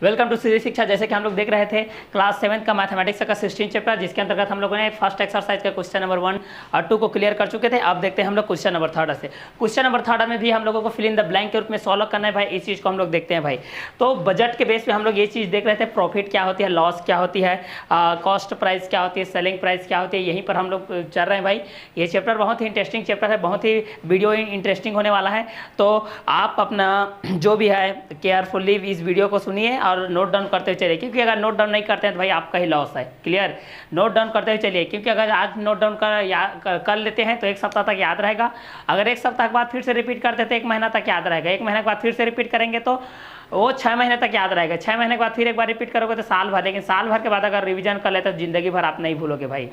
Welcome to सीधी शिक्षा। जैसे कि हम लोग देख रहे थे क्लास 7 का मैथमेटिक्स का 16 चैप्टर, जिसके अंतर्गत हम लोगों ने फर्स्ट एक्सरसाइज का क्वेश्चन नंबर 1 और 2 को क्लियर कर चुके थे। अब देखते हैं हम लोग क्वेश्चन नंबर 3 से। क्वेश्चन नंबर 3 में भी हम लोगों को फिल इन द ब्लैंक के रूप में सॉल्व करना है भाई। इस चीज़ को हम लोग देखते हैं भाई। तो बजट के बेस पे हम लोग ये चीज़ देख रहे थे, प्रॉफिट क्या होती है, लॉस क्या होती है, कॉस्ट प्राइस क्या होती है, सेलिंग प्राइस क्या होती है, यहीं पर हम लोग चल रहे हैं भाई। ये चैप्टर बहुत ही इंटरेस्टिंग चैप्टर है, बहुत ही वीडियो इंटरेस्टिंग होने वाला है। तो आप अपना जो भी है केयरफुल्ली इस वीडियो को सुनिए और नोट डाउन करते हुए चलिए, क्योंकि अगर नोट डाउन नहीं करते हैं तो भाई आपका ही लॉस है। क्लियर, नोट डाउन करते हुए चलिए, क्योंकि अगर आज नोट डाउन कर लेते हैं तो एक सप्ताह तक याद रहेगा। अगर एक सप्ताह के बाद फिर से रिपीट करते हैं तो एक महीना तक याद रहेगा। एक महीने के बाद फिर से रिपीट करेंगे तो वो 6 महीने तक याद रहेगा। 6 महीने के बाद फिर एक बार रिपीट करोगे तो साल भर, लेकिन साल भर के बाद अगर रिवीजन कर लेते तो जिंदगी भर आप नहीं भूलोगे भाई।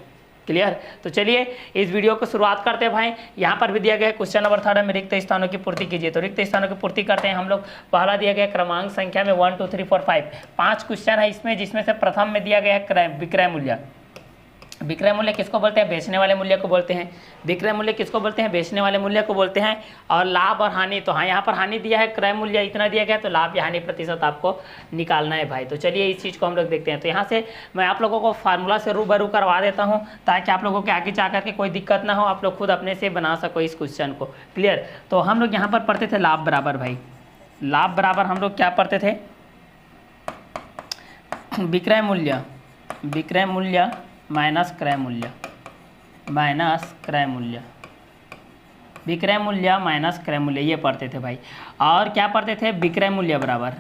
क्लियर, तो चलिए इस वीडियो को शुरुआत करते हैं भाई। यहाँ पर भी दिया गया है क्वेश्चन नंबर 3 में रिक्त स्थानों की पूर्ति कीजिए। तो रिक्त स्थानों की पूर्ति करते हैं हम लोग। पहला दिया गया क्रमांक संख्या में 1 2 3 4 5 5 क्वेश्चन है इसमें, जिसमें से प्रथम में दिया गया है विक्रय मूल्य। विक्रय मूल्य किसको बोलते हैं? बेचने वाले मूल्य को बोलते हैं। विक्रय मूल्य किसको बोलते हैं? बेचने वाले मूल्य को बोलते हैं। और लाभ और हानि, तो हाँ यहाँ पर हानि दिया है, क्रय मूल्य इतना दिया गया, तो लाभ या हानि प्रतिशत आपको निकालना है भाई। तो चलिए इस चीज़ को हम लोग देखते हैं। तो यहाँ से मैं आप लोगों को फार्मूला से रूबरू करवा देता हूँ, ताकि आप लोगों के आगे जा करके कोई दिक्कत ना हो, आप लोग खुद अपने से बना सको इस क्वेश्चन को। क्लियर, तो हम लोग यहाँ पर पढ़ते थे लाभ बराबर भाई, लाभ बराबर हम लोग क्या पढ़ते थे? विक्रय मूल्य, विक्रय मूल्य माइनस क्रय मूल्य, माइनस क्रय मूल्य, विक्रय मूल्य माइनस क्रय मूल्य, ये पढ़ते थे भाई। और क्या पढ़ते थे? विक्रय मूल्य बराबर,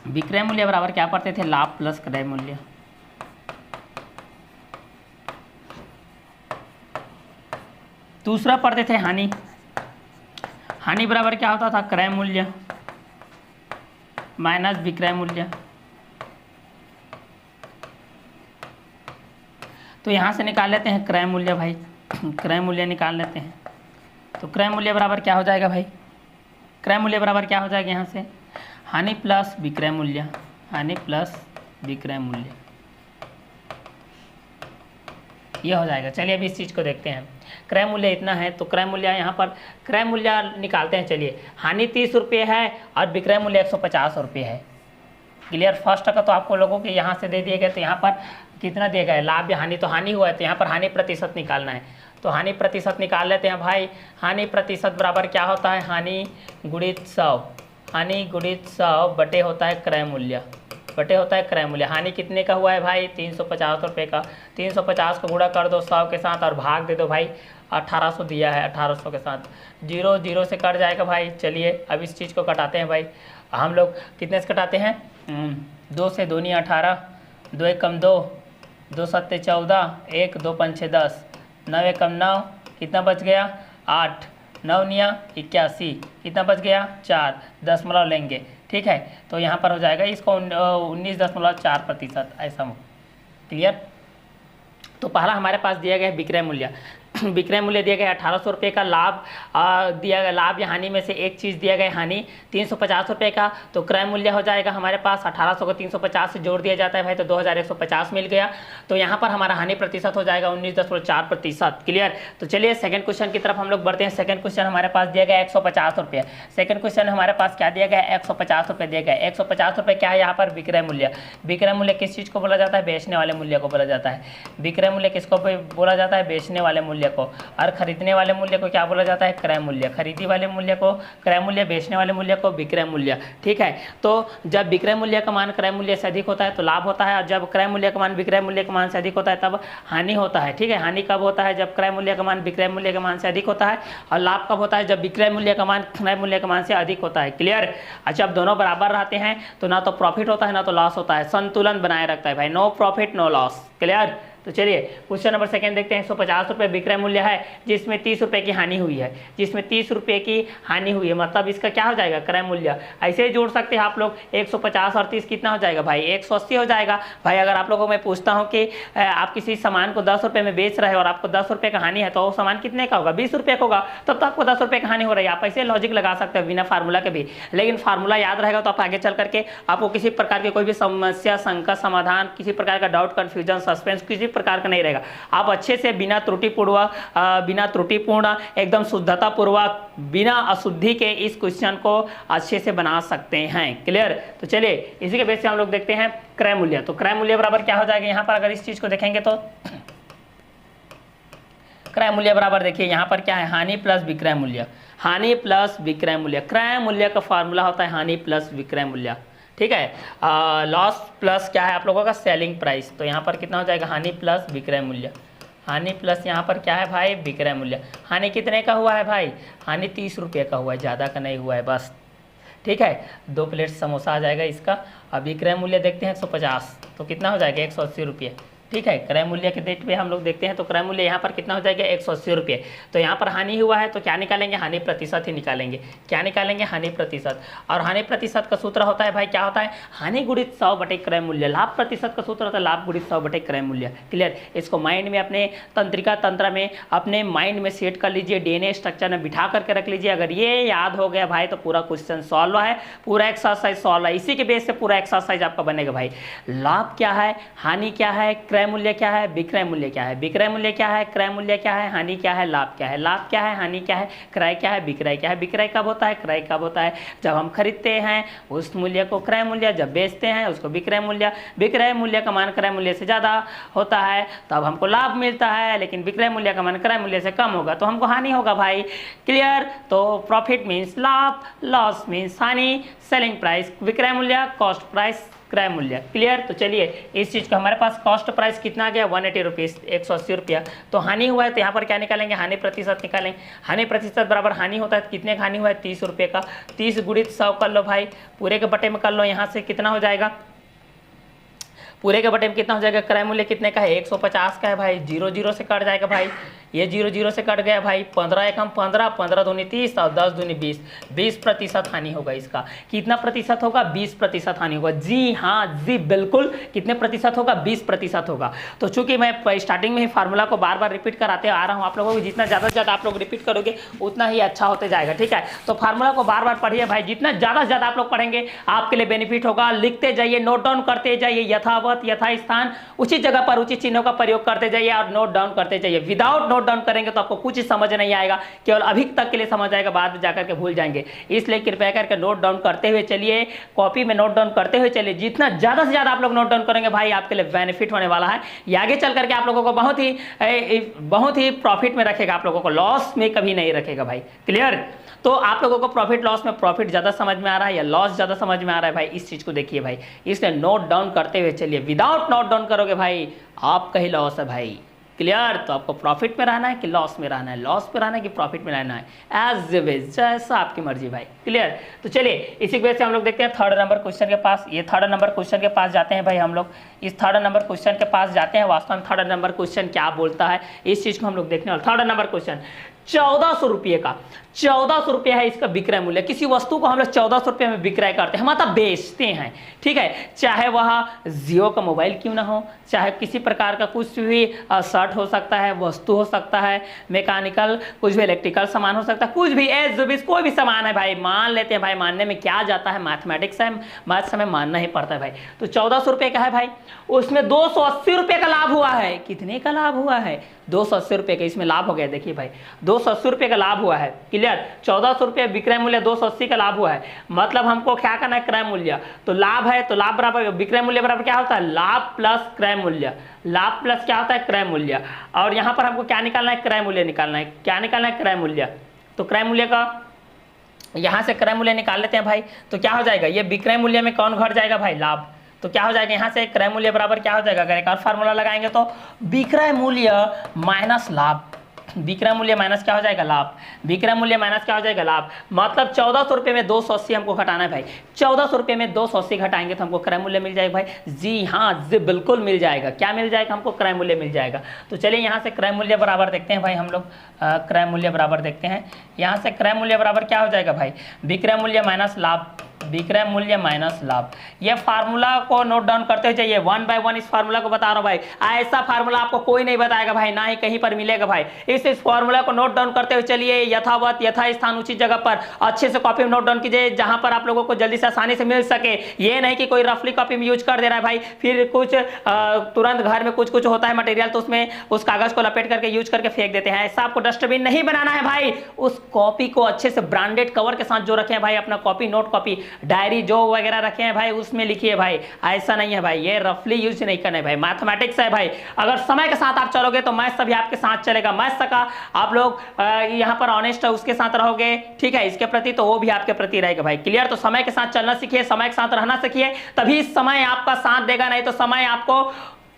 विक्रय मूल्य बराबर क्या पढ़ते थे? लाभ प्लस क्रय मूल्य। दूसरा पढ़ते थे हानि, हानि बराबर क्या होता था? क्रय मूल्य माइनस विक्रय मूल्य। तो यहाँ से निकाल लेते हैं क्रय मूल्य भाई, क्रय मूल्य निकाल लेते हैं। तो क्रय मूल्य बराबर क्या हो जाएगा भाई? क्रय मूल्य बराबर क्या हो जाएगा? यहाँ से हानि प्लस विक्रय मूल्य, हानि प्लस विक्रय मूल्य, ये हो जाएगा। चलिए अभी इस चीज़ को देखते हैं। क्रय मूल्य इतना है, तो क्रय मूल्य यहाँ पर क्रय मूल्य निकालते हैं। चलिए, हानि 30 रुपये है और विक्रय मूल्य 150 रुपये है। क्लियर, फर्स्ट का तो आपको लोगों के यहाँ से दे दिए गए, तो यहाँ पर कितना दिया गया है? लाभ या हानि, तो हानि हुआ है, तो यहाँ पर हानि प्रतिशत निकालना है। तो हानि प्रतिशत निकाल लेते हैं भाई। हानि प्रतिशत बराबर क्या होता है? हानि गुणित 100, हानि गुणित 100 बटे होता है क्रय मूल्य, बटे होता है क्रय मूल्य। हानि कितने का हुआ है भाई? 350 रुपये का। 350 को गुणा कर दो 100 के साथ और भाग दे दो भाई, 1800 दिया है, 1800 के साथ 0 0 से कट जाएगा भाई। चलिए अब इस चीज़ को कटाते हैं भाई। हम लोग कितने से कटाते हैं? 2 से 2 नी 18, 2 एकम 2, 2 सत्ते 14, 1 2 पंछे 10, 9 एकम 9, कितना बच गया? 8, 9 निया 81, कितना बच गया? 4, दशमलव लेंगे, ठीक है। तो यहाँ पर हो जाएगा इसको 19.4%, ऐसा हो। क्लियर, तो पहला हमारे पास दिया गया है विक्रय मूल्य। विक्रय मूल्य दिया गया 1800 रुपये का। लाभ दिया गया, लाभ या हानि में से एक चीज़ दिया गया हानि 350 रुपये का। तो क्रय मूल्य हो जाएगा हमारे पास 1800 को 350 से जोड़ दिया जाता है भाई, तो 2150 मिल गया। तो यहाँ पर हमारा हानि प्रतिशत हो जाएगा 19.4%। क्लियर, तो चलिए सेकंड क्वेश्चन की तरफ हम लोग बढ़ते हैं। सेकंड क्वेश्चन हमारे पास दिया गया 150 रुपये। सेकंड क्वेश्चन हमारे पास क्या दिया गया? 150 रुपये दिया गया। 150 रुपये क्या है यहाँ पर? विक्रय मूल्य। विक्रय मूल्य किस चीज़ को बोला जाता है? बेचने वाले मूल्य को बोला जाता है। विक्रय मूल्य किसको बोला जाता है? बेचने वाले मूल्य को। और खरीदने वाले मूल्य को क्या बोला जाता है? क्रय मूल्य। खरीदी वाले मूल्य को क्रय मूल्य, बेचने वाले मूल्य को विक्रय मूल्य, ठीक है। तो जब विक्रय मूल्य का मान क्रय मूल्य से अधिक होता है तो लाभ होता है, और जब क्रय मूल्य का मान विक्रय मूल्य के मान से अधिक होता है तब हानि होता है, ठीक है। हानि कब होता है? जब क्रय मूल्य का मान विक्रय मूल्य के मान से अधिक होता है, और लाभ कब होता है? जब विक्रय मूल्य का मान क्रय मूल्य के मान से अधिक होता है। क्लियर, अच्छा, अब दोनों बराबर रहते हैं तो ना तो प्रॉफिट होता है ना तो लॉस होता है, संतुलन बनाए रखता है भाई, no profit no loss. Clear, तो चलिए क्वेश्चन नंबर सेकंड देखते हैं। 150 रुपये विक्रय मूल्य है, जिसमें 30 रुपये की हानि हुई है, जिसमें 30 रुपये की हानि हुई है, मतलब इसका क्या हो जाएगा? क्रय मूल्य। ऐसे ही जोड़ सकते हैं आप लोग, 150 और 30 कितना हो जाएगा भाई? 180 हो जाएगा भाई। अगर आप लोगों को मैं पूछता हूँ कि आप किसी सामान को 10 रुपये में बेच रहे हो और आपको 10 रुपये का हानि है, तो वो सामान कितने का होगा? 20 रुपये का होगा, तब तो आपको 10 रुपये का हानि हो रही है। आप ऐसे लॉजिक लगा सकते हो बिना फार्मूला के भी, लेकिन फार्मूला याद रहेगा तो आप आगे चल करके आपको किसी प्रकार की कोई भी समस्या, संकट, समाधान, किसी प्रकार का डाउट, कन्फ्यूजन, सस्पेंस, किसी प्रकार का नहीं रहेगा। आप अच्छे से बिना त्रुटिपूर्ण एकदम शुद्धता पूर्वक बिना अशुद्धि के इस क्वेश्चन को अच्छे से बना सकते हैं। क्लियर? तो चलिए इसी के बेस से हम लोग देखते हैं क्रय मूल्य। तो क्रय मूल्य बराबर क्या हो जाएगा यहाँ पर, अगर इस चीज को देखेंगे तो क्रय मूल्य बराबर देखिए यहाँ पर क्या है, हानि प्लस विक्रय मूल्य। हानि प्लस विक्रय मूल्य, क्रय मूल्य का फॉर्मूला होता है हानि प्लस विक्रय मूल्य। ठीक है, लॉस प्लस क्या है आप लोगों का, सेलिंग प्राइस। तो यहाँ पर कितना हो जाएगा, हानि प्लस विक्रय मूल्य। हानि प्लस यहाँ पर क्या है भाई, विक्रय मूल्य। हानि कितने का हुआ है भाई, हानि 30 रुपये का हुआ है, ज़्यादा का नहीं हुआ है बस। ठीक है, 2 प्लेट समोसा आ जाएगा इसका। अब विक्रय मूल्य देखते हैं 150, तो कितना हो जाएगा 180 रुपये। ठीक है, क्रय मूल्य के डेट पे हम लोग देखते हैं तो क्रय मूल्य यहाँ पर कितना हो जाएगा 180 रुपये। तो यहाँ पर हानि हुआ है तो क्या निकालेंगे, हानि प्रतिशत ही निकालेंगे। क्या निकालेंगे, हानि प्रतिशत। और हानि प्रतिशत का सूत्र होता है भाई, क्या होता है, हानि गुणित 100 बटे क्रय मूल्य। लाभ प्रतिशत का सूत्र होता है लाभ गुणित 100 बटे क्रय मूल्य। क्लियर? इसको माइंड में अपने तंत्रिका तंत्र में अपने माइंड में सेट कर लीजिए, DNA स्ट्रक्चर में बिठा करके रख लीजिए। अगर ये याद हो गया भाई तो पूरा क्वेश्चन सॉल्व है, पूरा एक्सरसाइज सॉल्व है। इसी के बेस से पूरा एक्सरसाइज आपका बनेगा भाई। लाभ क्या है, हानि क्या है, क्रय मूल्य क्या है, विक्रय मूल्य क्या है, विक्रय मूल्य क्या है, क्रय मूल्य क्या है, हानि क्या है, लाभ क्या है, लाभ क्या है, हानि क्या है, क्रय क्या है, विक्रय क्या है। विक्रय कब होता है, क्रय कब होता है, जब हम खरीदते हैं उस मूल्य को क्रय मूल्य, जब बेचते हैं उसको विक्रय मूल्य। विक्रय मूल्य का मान क्रय मूल्य से ज़्यादा होता है तब हमको लाभ मिलता है, लेकिन विक्रय मूल्य का मान क्रय मूल्य से कम होगा तो हमको हानि होगा भाई। क्लियर? तो प्रॉफिट मीन्स लाभ, लॉस मीन्स हानि, सेलिंग प्राइस विक्रय मूल्य, कॉस्ट प्राइस क्रय मूल्य। क्लियर? तो चलिए इस चीज़ का हमारे पास कॉस्ट प्राइस कितना आ गया, 180 रुपीज़, 180 रुपया। तो हानि हुआ है तो यहाँ पर क्या निकालेंगे, हानि प्रतिशत निकालेंगे। हानि प्रतिशत बराबर हानि होता है, कितने का हानि हुआ है, 30 रुपये का। 30 गुणित 100 कर लो भाई, पूरे के बटे में कर लो। यहाँ से कितना हो जाएगा, पूरे के बटे में कितना हो जाएगा, क्रय मूल्य कितने का है, 150 का है भाई। 0 0 से कट जाएगा भाई, ये 0 0 से कट गया भाई। 15 एकम 15, 15 दूनी 30 और 10 दूनी 20, 20% हानि होगा इसका। कितना प्रतिशत होगा, 20% हानि होगा। जी हाँ, जी बिल्कुल। कितने प्रतिशत होगा, 20% होगा। तो चूंकि मैं स्टार्टिंग में ही फार्मूला को बार बार रिपीट कराते आ रहा हूँ आप लोगों को, जितना ज़्यादा से ज़्यादा आप लोग रिपीट करोगे उतना ही अच्छा होते जाएगा। ठीक है, तो फार्मूला को बार बार पढ़िए भाई, जितना ज़्यादा से ज़्यादा आप लोग पढ़ेंगे आपके लिए बेनिफिट होगा। लिखते जाइए, नोट डाउन करते जाइए, यथावत यथास्थान उचित जगह पर उचित चिन्हों का प्रयोग करते जाइए और नोट डाउन करते जाइए। विदाउट नोट डाउन करेंगे तो आपको कुछ समझ नहीं आएगा, केवल अभी तक के लिए समझ आएगा, बाद में जाकर के भूल जाएंगे। इसलिए कृपया करके नोट डाउन करते हुए चलिए, कॉपी में नोट डाउन करते हुए चलिए। जितना ज़्यादा से ज़्यादा आप लोग नोट डाउन करेंगे भाई आपके लिए बेनिफिट होने वाला है। ये आगे चल करके आप लोगों को बहुत ही प्रॉफिट में रखेगा, आप लोगों को लॉस में कभी नहीं रखेगा भाई। क्लियर? तो आप लोगों को प्रॉफिट लॉस में प्रॉफिट ज़्यादा समझ में आ रहा है या लॉस ज़्यादा समझ में आ रहा है भाई, इस चीज़ को देखिए भाई। इसलिए नोट डाउन करते हुए चलिए, विदाउट नोट डाउन करोगे भाई आपका ही लॉस है भाई। क्लियर? तो आपको प्रॉफिट में रहना है कि लॉस में रहना है, लॉस में रहना है कि प्रॉफिट में रहना है, एज विज जैसा आपकी मर्जी भाई। क्लियर? तो चलिए इसी वजह से हम लोग देखते हैं थर्ड नंबर क्वेश्चन के पास। ये थर्ड नंबर क्वेश्चन के पास जाते हैं भाई हम लोग, इस थर्ड नंबर क्वेश्चन के पास जाते हैं। वास्तव में थर्ड नंबर क्वेश्चन क्या बोलता है इस चीज़ को हम लोग देखने वाले। थर्ड नंबर क्वेश्चन 1400 रुपये का, 1400 रुपये है इसका विक्रय मूल्य। किसी वस्तु को हम लोग 1400 रुपये में विक्रय करते हैं, मतलब बेचते हैं। ठीक है, चाहे वह जियो का मोबाइल क्यों ना हो, चाहे किसी प्रकार का कुछ भी शर्ट हो सकता है, वस्तु हो सकता है, मैकेनिकल कुछ भी, इलेक्ट्रिकल सामान हो सकता है, कुछ भी एज कोई भी सामान है भाई, मान लेते हैं भाई। मानने में क्या जाता है, मैथमेटिक्स है, मैथ्स हमें मानना ही पड़ता है भाई। तो 1400 रुपये का है भाई, उसमें 280 रुपये का लाभ हुआ है। कितने का लाभ हुआ है, 280 रुपये का इसमें लाभ हो गया। देखिए भाई 280 रुपये का लाभ हुआ है। क्लियर? 1400 रुपये विक्रय मूल्य, 280 का लाभ हुआ है। मतलब हमको क्या करना है, क्रय मूल्य। तो लाभ है तो लाभ बराबर विक्रय मूल्य बराबर क्या होता है, लाभ प्लस क्रय मूल्य। लाभ प्लस क्या होता है, क्रय मूल्य। और यहाँ पर हमको क्या निकालना है, क्रय मूल्य निकालना है। क्या निकालना है, क्रय मूल्य। तो क्रय मूल्य का यहाँ से क्रय मूल्य निकाल लेते हैं भाई। तो क्या हो जाएगा, ये विक्रय मूल्य में कौन घट जाएगा भाई, लाभ। तो क्या हो जाएगा, यहाँ से क्रय मूल्य बराबर क्या हो जाएगा, अगर एक और फार्मूला लगाएंगे तो विक्रय मूल्य माइनस लाभ। विक्रय मूल्य माइनस क्या हो जाएगा, लाभ। विक्रय मूल्य माइनस क्या हो जाएगा, लाभ। मतलब 1400 रुपये में 280 हमको घटाना है भाई। 1400 रुपये में 280 घटाएंगे तो हमको क्रय मूल्य मिल जाएगा भाई। जी हाँ, जी बिल्कुल मिल जाएगा। क्या मिल जाएगा हमको, क्रय मूल्य मिल जाएगा। तो चलिए यहाँ से क्रय मूल्य बराबर देखते हैं भाई हम लोग। क्रय मूल्य बराबर देखते हैं। यहाँ से क्रय मूल्य बराबर क्या हो जाएगा भाई, विक्रय मूल्य माइनस लाभ। विक्रय मूल्य माइनस लाभ। ये फार्मूला को नोट डाउन करते हुए चाहिए, 1 बाय 1 इस फार्मूला को बता रहा हूं भाई। ऐसा फार्मूला आपको कोई नहीं बताएगा भाई, ना ही कहीं पर मिलेगा भाई। इस फार्मूला को नोट डाउन करते हुए चलिए, यथावत यथास्थान उचित जगह पर अच्छे से कॉपी में नोट डाउन कीजिए, जहां पर आप लोगों को जल्दी से आसानी से मिल सके। ये नहीं कि कोई रफली कॉपी में यूज कर दे रहा है भाई, फिर कुछ तुरंत घर में कुछ होता है मटेरियल तो उसमें उस कागज को लपेट करके यूज करके फेंक देते हैं। ऐसा आपको डस्टबिन नहीं बनाना है भाई। उस कॉपी को अच्छे से ब्रांडेड कवर के साथ जो रखे हैं भाई, अपना कॉपी, नोट कॉपी, डायरी जो वगैरह रखे हैं भाई, उसमें लिखिए भाई। ऐसा नहीं है भाई, ये रफली यूज नहीं करना है भाई। मैथमेटिक्स है भाई, अगर समय के साथ आप चलोगे तो मैथ्स भी आपके साथ चलेगा। मैथ्स का आप लोग यहाँ पर ऑनेस्ट उसके साथ रहोगे, ठीक है, इसके प्रति, तो वो भी आपके प्रति रहेगा भाई। क्लियर? तो समय के साथ चलना सीखिए, समय के साथ रहना सीखिए, तभी समय आपका साथ देगा। नहीं तो समय आपको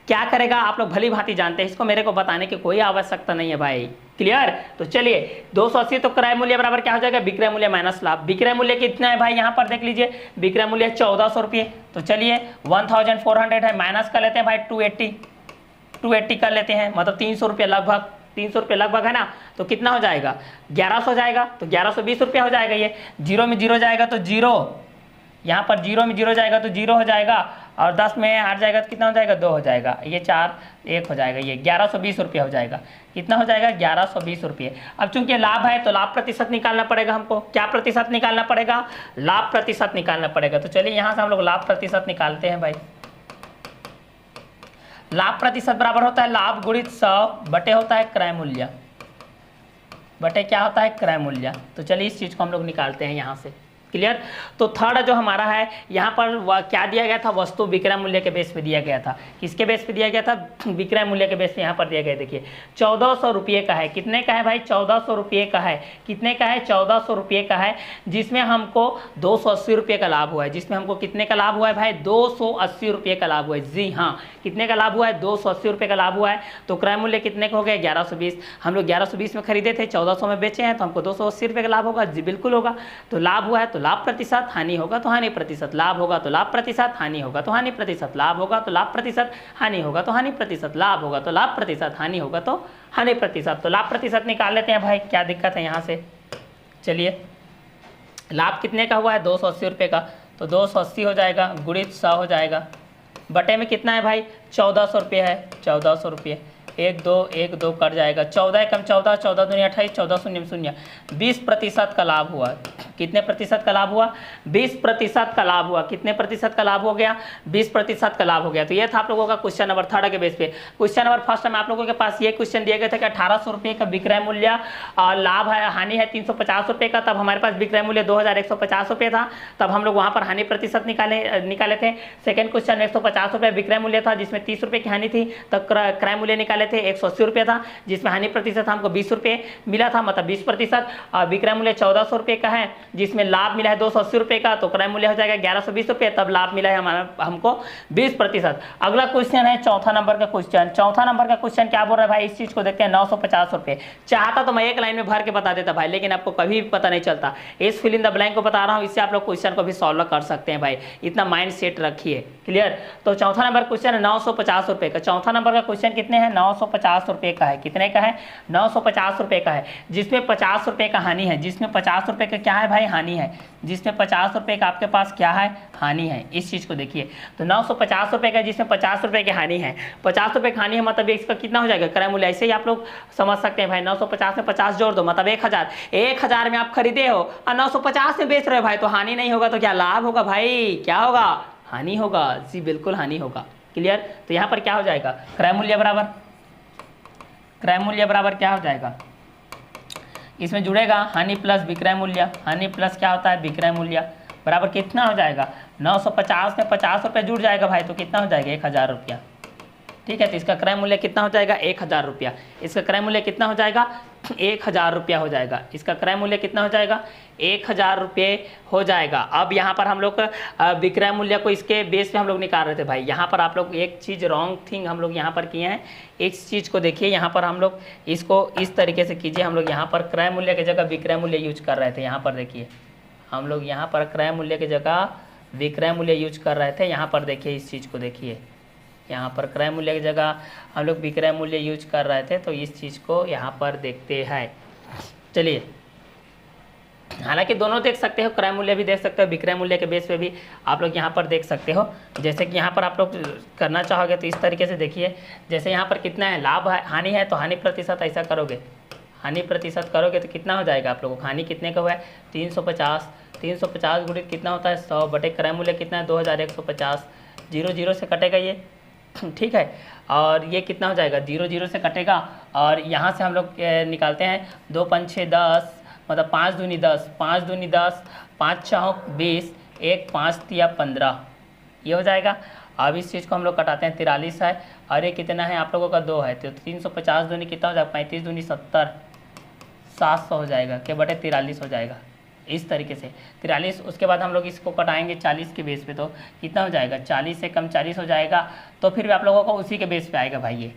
क्या करेगा आप लोग भली भांति जानते हैं, इसको मेरे को बताने की कोई आवश्यकता नहीं है भाई। क्लियर? तो चलिए 280 तो क्रय मूल्य बराबर क्या हो जाएगा, विक्रय मूल्य माइनस लाभ। विक्रय मूल्य कितना है भाई, यहाँ पर देख लीजिए, विक्रय मूल्य 1400 रुपये। तो चलिए 1400 है, माइनस कर लेते हैं भाई 280 कर लेते हैं, मतलब 300 रुपये लगभग, 300 रुपये लगभग है ना। तो कितना हो जाएगा, 1100 हो जाएगा, तो 1120 रुपया हो जाएगा। ये जीरो में जीरो जाएगा तो जीरो, यहाँ पर जीरो में जीरो जाएगा तो जीरो हो जाएगा, और 10 में हट जाएगा तो कितना हो जाएगा, 2 हो जाएगा, ये 4 1 हो जाएगा, ये 1120 रुपये हो जाएगा। कितना हो जाएगा, 1120 रुपये। अब चूंकि लाभ है तो लाभ प्रतिशत निकालना पड़ेगा हमको। क्या प्रतिशत निकालना पड़ेगा, लाभ प्रतिशत निकालना पड़ेगा। तो चलिए यहाँ से हम लोग लाभ प्रतिशत निकालते हैं भाई। लाभ प्रतिशत बराबर होता है लाभ गुणित 100 बटे होता है क्रय मूल्य, बटे क्या होता है, क्रय मूल्य। तो चलिए इस चीज को हम लोग निकालते हैं यहाँ से। क्लियर? तो थर्ड जो हमारा है, यहाँ पर क्या दिया गया था, वस्तु विक्रय मूल्य के बेस पे दिया गया था। किसके बेस पे दिया गया था, विक्रय मूल्य के बेस पे यहाँ पर दिया गया। देखिए 1400 रुपये का है, कितने का है भाई, 1400 रुपये का है। कितने का है, 1400 रुपये का है, जिसमें हमको 280 रुपये का लाभ हुआ है। जिसमें हमको कितने का लाभ हुआ है भाई, 280 रुपये का लाभ हुआ है। जी हाँ, कितने का लाभ हुआ है, 280 रुपये का लाभ हुआ है। तो क्रय मूल्य कितने का हो गया, 1120। हम लोग 1120 में खरीदे थे, 1400 में बेचे हैं, तो हमको 280 रुपये का लाभ होगा। जी बिल्कुल होगा। तो लाभ हुआ है तो लाभ प्रतिशत, हानि होगा तो हानि प्रतिशत, लाभ होगा तो लाभ प्रतिशत, हानि होगा तो हानि प्रतिशत, लाभ होगा तो लाभ प्रतिशत, हानि होगा तो हानि प्रतिशत, लाभ होगा तो लाभ प्रतिशत, हानि होगा तो हानि प्रतिशत। तो लाभ प्रतिशत निकाल लेते हैं भाई, क्या दिक्कत है यहाँ से। चलिए लाभ कितने का हुआ है, 280 रुपये का, तो 280 हो जाएगा, गुणित 100 हो जाएगा, बटे में कितना है भाई, 1400 रुपये है, 1400 रुपये, 1 2 कट जाएगा, 14 कम 14, 14 दूनी 28, 14 शून्य शून्य, 20% का लाभ हुआ। कितने प्रतिशत का लाभ हुआ, 20% का लाभ हुआ। कितने प्रतिशत का लाभ हो गया, 20% का लाभ हो गया। तो ये था आप लोगों का क्वेश्चन नंबर 3 के बेस पे। क्वेश्चन नंबर फर्स्ट में आप लोगों के पास ये क्वेश्चन दिया गया था कि 1800 रुपये का विक्रय मूल्य, लाभ है, हानि है 350 रुपये का। तब हमारे पास विक्रय मूल्य 2150 रुपये था, तब हम लोग वहाँ पर हानि प्रतिशत निकाले थे। सेकंड क्वेश्चन 150 रुपये विक्रय मूल्य था, जिसमें 30 रुपये की हानि थी, तब क्रय मूल्य निकाले थे 180 रुपये था, जिसमें हानि प्रतिशत हमको 20 रुपये मिला था, मतलब 20%। और विक्रय मूल्य 1400 रुपये का है, जिसमें लाभ मिला है 280 रुपये का, तो क्रय मूल्य हो जाएगा 1120 रुपये, तब लाभ मिला है हमको 20%। अगला क्वेश्चन है चौथा नंबर का क्वेश्चन। चौथा नंबर का क्वेश्चन क्या बोल रहा है भाई, इस चीज को देखते हैं। 950 रुपये। चाहता तो मैं एक लाइन में भर के बता देता भाई, लेकिन आपको कभी भी पता नहीं चलता। इस फिल इन द ब्लैंक को बता रहा हूँ, इससे आप लोग क्वेश्चन को भी सॉल्व कर सकते हैं भाई। इतना माइंड सेट रखिए। क्लियर? तो चौथा नंबर क्वेश्चन है 950 रुपये का। चौथा नंबर का क्वेश्चन कितने हैं, 950 रुपये का है। कितने का है, 950 रुपये का है, जिसमें 50 रुपये का हानि है। जिसमें 50 रुपये का क्या है भाई, हानि है। जिसमें 50 रुपये का आपके पास क्या है, हानि है। इस चीज को देखिए, तो 950 रुपये का, जिसमें 50 रुपये की हानि है। 50 रुपये की हानि है, मतलब इसका कितना हो जाएगा, क्रय मूल्य। ऐसे ही आप लोग समझ सकते हैं भाई, 950 में 50 जोड़ दो, मतलब 1000। 1000 में आप खरीदे हो और 950 में बेच रहे हो भाई, तो हानि नहीं होगा तो क्या लाभ होगा भाई, क्या होगा, हानि होगा। जी बिल्कुल हानि होगा। क्लियर? तो यहाँ पर क्या हो जाएगा, क्रय मूल्य बराबर, क्रय मूल्य बराबर क्या हो जाएगा, इसमें जुड़ेगा हानि प्लस विक्रय मूल्य। हानि प्लस क्या होता है, विक्रय मूल्य, बराबर कितना हो जाएगा, 950 में 50 रुपये जुड़ जाएगा भाई, तो कितना हो जाएगा, 1000 रुपया। ठीक है, तो इसका क्रय मूल्य कितना हो जाएगा, 1000 रुपया। इसका क्रय मूल्य कितना हो जाएगा, 1000 रुपया हो जाएगा। इसका क्रय मूल्य कितना हो जाएगा, 1000 रुपये हो जाएगा। अब यहाँ पर हम लोग विक्रय मूल्य को इसके बेस पे हम लोग निकाल रहे थे भाई। यहाँ पर आप लोग एक चीज़ रॉन्ग थिंग हम लोग यहाँ पर किए हैं। इस चीज़ को देखिए, यहाँ पर हम लोग इसको इस तरीके से कीजिए। हम लोग यहाँ पर क्रय मूल्य की जगह विक्रय मूल्य यूज कर रहे थे। यहाँ पर देखिए, हम लोग यहाँ पर क्रय मूल्य की जगह विक्रय मूल्य यूज कर रहे थे। यहाँ पर देखिए, इस चीज़ को देखिए, यहाँ पर क्रय मूल्य की जगह हम लोग विक्रय मूल्य यूज कर रहे थे। तो इस चीज़ को यहाँ पर देखते हैं। चलिए हालांकि दोनों देख सकते हो, क्रय मूल्य भी देख सकते हो, विक्रय मूल्य के बेस पे भी आप लोग यहाँ पर देख सकते हो। जैसे कि यहाँ पर आप लोग करना चाहोगे तो इस तरीके से देखिए, जैसे यहाँ पर कितना है, लाभ है, हानि है, तो हानि प्रतिशत ऐसा करोगे, हानि प्रतिशत करोगे तो कितना हो जाएगा आप लोगों को, हानि कितने का हुआ है 350, 350 गुणित कितना होता है 100 बटे क्रय मूल्य कितना है 2150, 0 से कटेगा ये, ठीक है। और ये कितना हो जाएगा 0 से कटेगा, और यहाँ से हम लोग निकालते हैं 2 5 6 10, मतलब 5 दूनी 10, 5 दूनी 10, 5 चौक 20, 1 5 तिया 15, ये हो जाएगा। अब इस चीज़ को हम लोग कटाते हैं, 43 है और ये कितना है आप लोगों का 2 है, तो 350 दूनी कितना हो जाएगा 35 दूनी 70, 700 हो जाएगा के बटे 43 हो जाएगा, इस तरीके से 43। उसके बाद हम लोग इसको कटाएंगे 40 के बेस पे, तो कितना हो जाएगा 40 से कम 40 हो जाएगा, तो फिर भी आप लोगों को उसी के बेस पे आएगा भाई, ये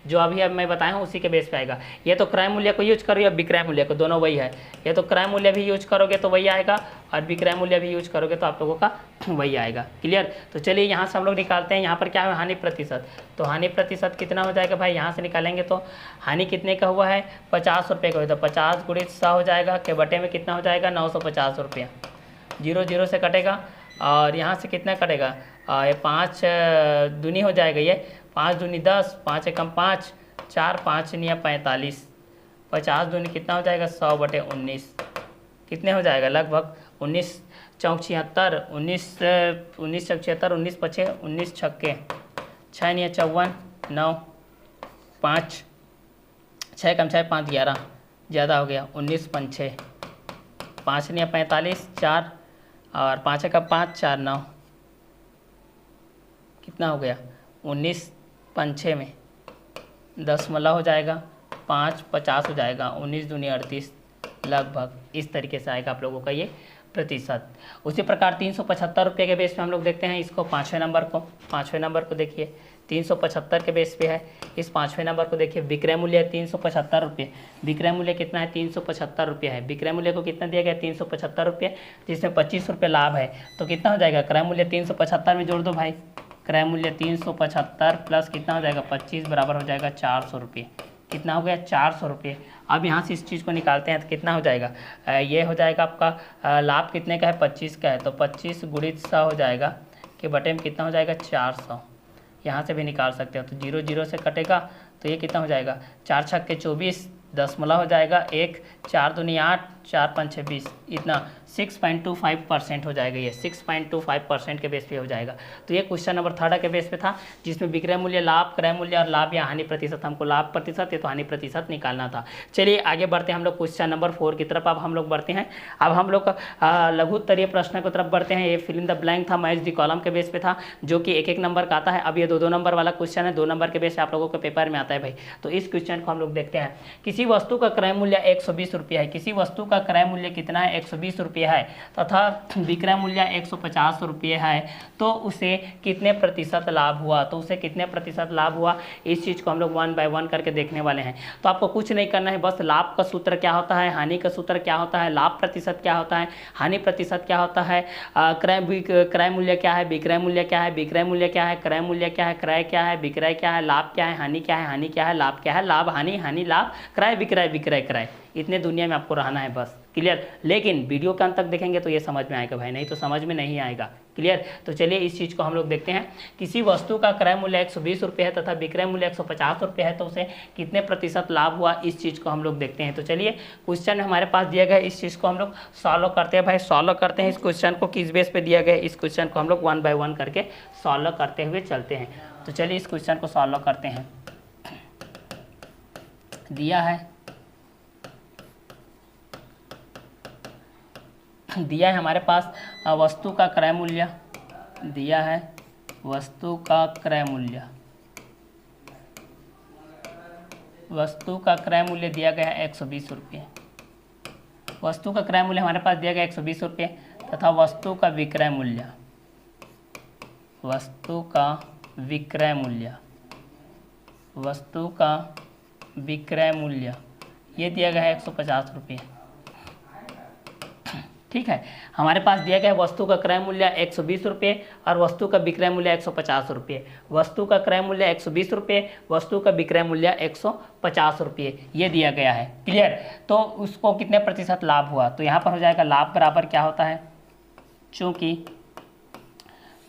जो अभी अब मैं बताया हूँ उसी के बेस पे आएगा। ये तो क्रय मूल्य को यूज करो या विक्रय मूल्य को, दोनों वही है। ये तो क्रय मूल्य भी यूज करोगे तो वही आएगा और विक्रय मूल्य भी यूज करोगे तो आप लोगों का वही आएगा, क्लियर। तो चलिए यहाँ से हम लोग निकालते हैं, यहाँ पर क्या है हानि प्रतिशत, तो हानि प्रतिशत कितना हो जाएगा भाई, यहाँ से निकालेंगे तो हानि कितने का हुआ है 50 रुपये का हुआ, तो 50 गुणित 100 हो जाएगा के बटे में कितना हो जाएगा 950 रुपया, 0 से कटेगा और यहाँ से कितना कटेगा ये 5 दूनी हो जाएगा, ये 5 दूनी 10, 5 एकम 5, 4 5 निया 45, 50 दूनी कितना हो जाएगा 100 बटे 19, कितने हो जाएगा लगभग 19 चौक 76, 19 चौक 76, 19 पचे 19 छक्के 6 निया 54, 9 5 6 कम 6 5 11, ज़्यादा हो गया 19 5 6, 5 निया 45, 4 और 5 का 5 4 9, कितना हो गया 19 5 6 में 10 मला हो जाएगा, 5 50 हो जाएगा, 19 दूनी 38, लगभग इस तरीके से आएगा आप लोगों का ये प्रतिशत। उसी प्रकार 375 रुपये के बेस पे हम लोग देखते हैं इसको, पाँचवें नंबर को देखिए 375 के बेस पे है। इस पाँचवें नंबर को देखिए, विक्रय मूल्य है 375 रुपये, विक्रय मूल्य कितना है 375 रुपये है, विक्रय मूल्य को कितना दिया गया 375 रुपये, जिसमें 25 रुपये लाभ है, तो कितना हो जाएगा क्रय मूल्य 375 में जोड़ दो भाई, क्रय मूल्य 375 प्लस कितना हो जाएगा 25 बराबर हो जाएगा 400 रुपये, कितना हो गया 400 रुपये। अब यहाँ से इस चीज़ को निकालते हैं तो कितना हो जाएगा, ये हो जाएगा आपका लाभ कितने का है 25 का है, तो 25 गुणित 100 हो जाएगा कि बटे में कितना हो जाएगा 400, यहाँ से भी निकाल सकते हो, तो 0 से कटेगा तो ये कितना हो जाएगा 4 छक्के 24, 10 मला हो जाएगा 1, 4 दूनी 8, 4 5 6 20, इतना 6.25% हो जाएगा, ये 6.25% के बेस पे हो जाएगा। तो ये क्वेश्चन नंबर 3 के बेस पे था, जिसमें विक्रय मूल्य, लाभ, क्रय मूल्य और लाभ या हानि प्रतिशत, हमको लाभ प्रतिशत या तो हानि प्रतिशत निकालना था। चलिए आगे बढ़ते हैं हम लोग क्वेश्चन नंबर 4 की तरफ। अब हम लोग बढ़ते हैं, अब हम लोग लघु उत्तरीय प्रश्न की तरफ बढ़ते हैं। ये फिल इन द ब्लैंक था, मैच द कॉलम के बेस पे था, जो कि 1 नंबर का आता है। अब ये 2 नंबर वाला क्वेश्चन है, 2 नंबर के बेस पे आप लोगों के पेपर में आता है भाई। तो इस क्वेश्चन को हम लोग देखते हैं। किसी वस्तु का क्रय मूल्य 120 रुपये है, किसी वस्तु का क्रय मूल्य कितना है 120 रुपये है तथा विक्रय मूल्य 150 रुपये है, तो उसे कितने प्रतिशत लाभ हुआ, तो उसे कितने प्रतिशत लाभ हुआ, इस चीज़ को हम लोग 1 बाय 1 करके देखने वाले हैं। तो आपको कुछ नहीं करना है, बस लाभ का सूत्र क्या होता है, हानि का सूत्र क्या होता है, लाभ प्रतिशत क्या होता है, हानि प्रतिशत क्या होता है, क्रय मूल्य क्या है, विक्रय मूल्य क्या है, विक्रय मूल्य क्या है, क्रय मूल्य क्या है, क्रय क्या है, विक्रय क्या है, लाभ क्या है, हानि क्या है, हानि क्या है, लाभ क्या है, लाभ हानि, हानि लाभ, क्रय विक्रय, विक्रय क्रय, इतने दुनिया में आपको रहना है बस, क्लियर। लेकिन वीडियो के अंत तक देखेंगे तो ये समझ में आएगा भाई, नहीं तो समझ में नहीं आएगा, क्लियर। तो चलिए इस चीज़ को हम लोग देखते हैं। किसी वस्तु का क्रय मूल्य 120 रुपये है तथा विक्रय मूल्य 150 रुपये है, तो उसे कितने प्रतिशत लाभ हुआ, इस चीज़ को हम लोग देखते हैं। तो चलिए क्वेश्चन हमारे पास दिया गया, इस चीज़ को हम लोग सॉल्व करते हैं भाई। सॉल्व करते हैं इस क्वेश्चन को, किस बेस पे दिया गया, इस क्वेश्चन को हम लोग 1 बाय 1 करके सॉल्व करते हुए चलते हैं। तो चलिए इस क्वेश्चन को सॉल्व करते हैं। दिया है हमारे पास वस्तु का क्रय मूल्य, दिया है वस्तु का क्रय मूल्य, वस्तु का क्रय मूल्य दिया गया है 120 रुपये, वस्तु का क्रय मूल्य हमारे पास दिया गया 120 रुपये तथा वस्तु का विक्रय मूल्य, वस्तु का विक्रय मूल्य, वस्तु का विक्रय मूल्य ये दिया गया है 150 रुपये। ठीक है। हमारे पास दिया गया है वस्तु का क्रय मूल्य 120 रुपये और वस्तु का विक्रय मूल्य 150 रुपये। वस्तु का क्रय मूल्य 120 रुपये, वस्तु का विक्रय मूल्य 150 रुपये, ये दिया गया है। क्लियर। तो उसको कितने प्रतिशत लाभ हुआ, तो यहाँ पर हो जाएगा लाभ बराबर क्या होता है,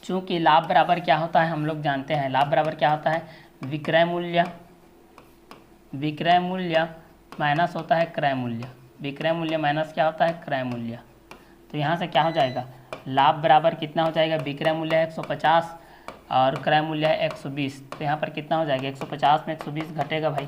चूँकि लाभ बराबर क्या होता है हम लोग जानते हैं, लाभ बराबर क्या होता है, विक्रय मूल्य माइनस होता है क्रय मूल्य, विक्रय मूल्य माइनस क्या होता है, क्रय मूल्य। तो यहाँ से क्या हो जाएगा, लाभ बराबर कितना हो जाएगा, विक्रय मूल्य है 150 और क्रय मूल्य है 120। तो यहाँ पर कितना हो जाएगा, 150 में 120 घटेगा भाई,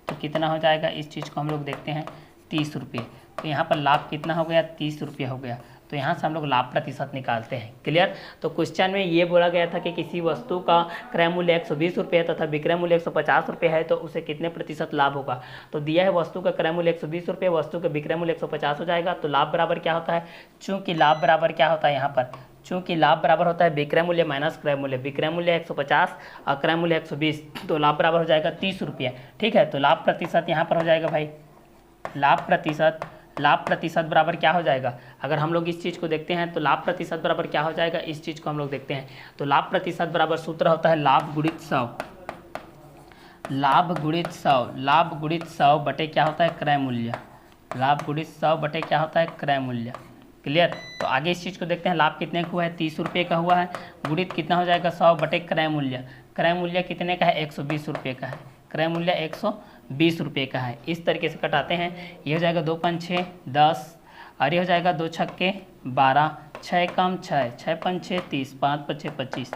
तो कितना हो जाएगा, इस चीज़ को हम लोग देखते हैं 30 रुपये। तो यहाँ पर लाभ कितना हो गया, 30 रुपये हो गया। तो यहाँ से हम लोग लाभ प्रतिशत निकालते हैं। क्लियर। तो क्वेश्चन में ये बोला गया था कि किसी वस्तु का क्रय मूल्य 120 रुपये है तथा विक्रय मूल्य 150 रुपये है, तो उसे कितने प्रतिशत लाभ होगा। तो दिया है वस्तु का क्रय मूल्य 120 रुपये, वस्तु का विक्रय मूल्य 150 हो जाएगा। तो लाभ बराबर क्या होता है, चूँकि लाभ बराबर क्या होता है यहाँ पर, चूँकि लाभ बराबर होता है विक्रय मूल्य माइनस क्रय मूल्य, विक्रय मूल्य 150 और क्रय मूल्य 120, तो लाभ बराबर हो जाएगा 30 रुपये। ठीक है। तो लाभ प्रतिशत यहाँ पर हो जाएगा भाई, लाभ प्रतिशत बराबर क्या हो जाएगा, अगर हम लोग इस चीज़ को देखते हैं तो लाभ प्रतिशत बराबर क्या हो जाएगा, इस चीज़ को हम लोग देखते हैं तो लाभ प्रतिशत बराबर सूत्र होता है लाभ गुणित 100 बटे क्या होता है, क्रय मूल्य, लाभ गुणित 100 बटे क्या होता है, क्रय मूल्य। क्लियर। तो आगे इस चीज़ को देखते हैं, लाभ कितने का हुआ है, 30 रुपये का हुआ है, गुणित कितना हो जाएगा 100 बटे क्रय मूल्य, क्रय मूल्य कितने का है, 120 रुपये का है, क्रय मूल्य 120 रुपये का है। इस तरीके से कटाते हैं, ये हो जाएगा 2 5 6 10 और ये हो जाएगा 2 छक्के 12, 6 कम 6, 6 5 6 30, 5 5 6 25,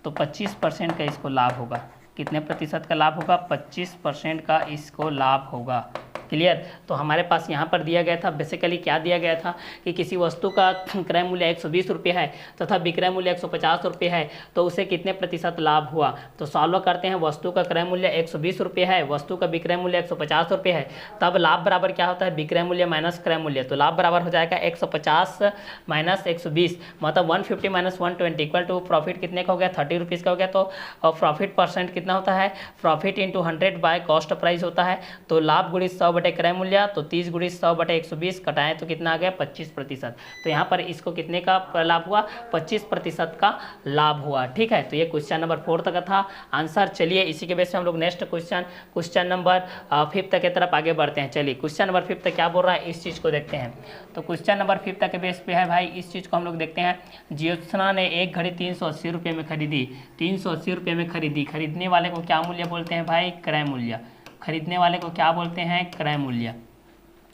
तो 25% का इसको लाभ होगा। कितने प्रतिशत का लाभ होगा, 25% का इसको लाभ होगा। क्लियर। तो हमारे पास यहाँ पर दिया गया था, बेसिकली क्या दिया गया था कि किसी वस्तु का क्रय मूल्य 120 रुपये है तथा विक्रय मूल्य 150 रुपये है, तो उसे कितने प्रतिशत लाभ हुआ। तो सॉल्व करते हैं, वस्तु का क्रय मूल्य 120 रुपये है, वस्तु का विक्रय मूल्य 150 रुपये है, तब लाभ बराबर क्या होता है, विक्रय मूल्य माइनस क्रय मूल्य। तो लाभ बराबर हो जाएगा 150 माइनस 120, मतलब 150 माइनस 120 इक्वल टू प्रॉफिट कितने का हो गया, 30 रुपीज़ का हो गया। तो प्रॉफिट परसेंट कितना होता है, profit into 100 by cost price होता है। तो लाभ गुणित 100 बटे क्रय मूल्य, तो 30 गुणित 100 बटे 120 कटाएं तो कितना आ गया, 25%। तो यहाँ पर इसको कितने का लाभ हुआ, 25% का लाभ हुआ। ठीक है। तो ये क्वेश्चन नंबर 4 तक था आंसर। चलिए इसी के बेस पे हम लोग नेक्स्ट क्वेश्चन नंबर 5 तक की तरफ आगे बढ़ते हैं। चलिए क्वेश्चन नंबर 5 तक क्या बोल रहा है, इस चीज़ को देखते हैं। तो क्वेश्चन नंबर 5 तक के बेस पे है भाई, इस चीज़ को हम लोग देखते हैं। ज्योत्सना ने एक घड़ी 380 रुपये में खरीदी, 380 रुपये में खरीदी, खरीदने वाले को क्या मूल्य बोलते हैं भाई, क्रय मूल्य, खरीदने वाले को क्या बोलते हैं, क्रय मूल्य।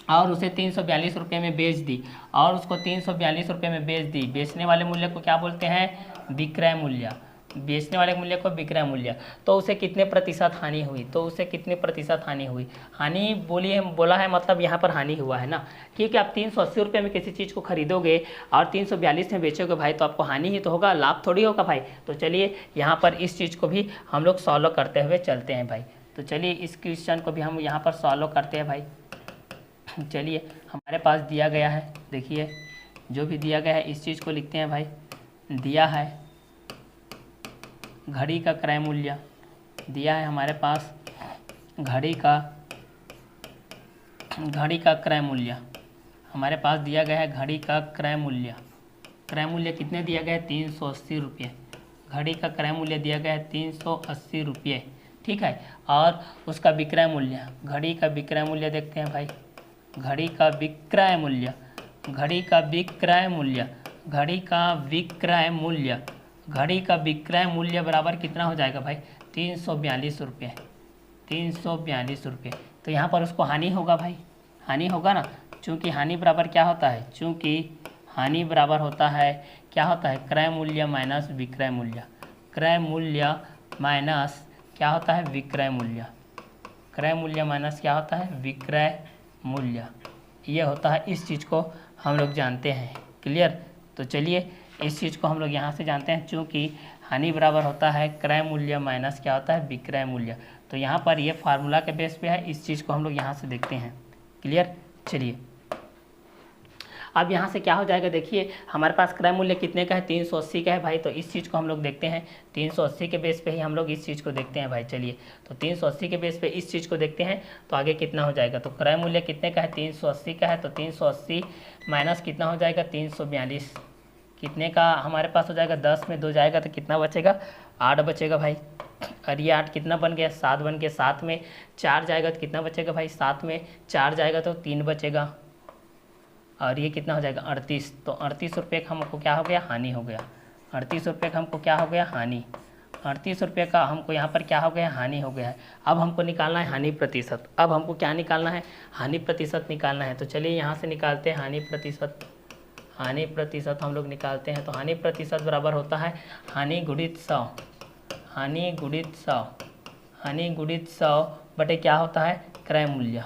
और उसे 342 रुपये में बेच दी, और उसको 342 रुपये में बेच दी, बेचने वाले मूल्य को क्या बोलते हैं, विक्रय मूल्य, बेचने वाले मूल्य को विक्रय मूल्य। तो उसे कितने प्रतिशत हानि हुई, तो उसे कितने प्रतिशत हानि हुई, हानि बोला है मतलब यहाँ पर हानि हुआ है ना, क्योंकि आप 380 रुपये में किसी चीज़ को खरीदोगे और 342 में बेचोगे भाई, तो आपको हानि ही तो होगा, लाभ थोड़ी होगा भाई। तो चलिए यहाँ पर इस चीज़ को भी हम लोग सॉल्व करते हुए चलते हैं भाई। तो चलिए इस क्वेश्चन को भी हम यहाँ पर सॉल्व करते हैं भाई। चलिए हमारे पास दिया गया है, देखिए जो भी दिया गया है इस चीज़ को लिखते हैं भाई। दिया है घड़ी का क्रय मूल्य, दिया है हमारे पास घड़ी का क्रय मूल्य, हमारे पास दिया गया है घड़ी का क्रय मूल्य। क्रय मूल्य कितने दिया गया है, 380 रुपये। घड़ी का क्रय मूल्य दिया गया है 380 रुपये। ठीक है। और उसका विक्रय मूल्य, घड़ी का विक्रय मूल्य देखते हैं भाई, घड़ी का विक्रय मूल्य, घड़ी का विक्रय मूल्य, घड़ी का विक्रय मूल्य, घड़ी का विक्रय मूल्य बराबर कितना हो जाएगा भाई, 342 रुपये, 342 रुपये। तो यहाँ पर उसको हानि होगा भाई, हानि होगा ना, चूँकि हानि बराबर क्या होता है, चूँकि हानि बराबर होता है क्या होता है, क्रय मूल्य माइनस विक्रय मूल्य, क्रय मूल्य माइनस क्या होता है, विक्रय मूल्य, क्रय मूल्य माइनस क्या होता है, विक्रय मूल्य। ये होता है, इस चीज़ को हम लोग जानते हैं। क्लियर। तो चलिए इस चीज़ को हम लोग यहाँ से जानते हैं, चूँकि हानि बराबर होता है क्रय मूल्य माइनस क्या होता है, विक्रय मूल्य। तो यहाँ पर ये फार्मूला के बेस पे है, इस चीज़ को हम लोग यहाँ से देखते हैं। क्लियर। चलिए अब यहाँ से क्या हो जाएगा, देखिए हमारे पास क्रय मूल्य कितने का है, 380 का है भाई। तो इस चीज़ को हम लोग देखते हैं, 380 के बेस पे ही हम लोग इस चीज़ को देखते हैं भाई। चलिए तो 380 के बेस पे इस चीज़ को देखते हैं, तो आगे कितना हो जाएगा, तो क्रय मूल्य कितने का है, 380 का है। तो 380 माइनस कितना हो जाएगा 342, कितने का हमारे पास हो जाएगा, 10 में 2 जाएगा तो कितना बचेगा, 8 बचेगा भाई। और ये 8 कितना बन गया, 7 बन गया। 7 में 4 जाएगा तो कितना बचेगा भाई, 7 में 4 जाएगा तो 3 बचेगा। और ये कितना हो जाएगा 38, तो 38 रुपये का हमको क्या हो गया, हानि हो गया। 38 रुपये का हमको क्या हो गया, हानि। 38 रुपये का हमको यहाँ पर क्या हो गया, हानि हो गया है। अब हमको निकालना है हानि प्रतिशत। अब हमको क्या निकालना है, हानि प्रतिशत निकालना है। तो चलिए यहाँ से निकालते हैं हानि प्रतिशत। हानि प्रतिशत हम लोग निकालते हैं। तो हानि प्रतिशत बराबर होता है हानि गुणित 100, हानि गुणित 100, हानि गुणित 100 बटे क्या होता है, क्रय मूल्य,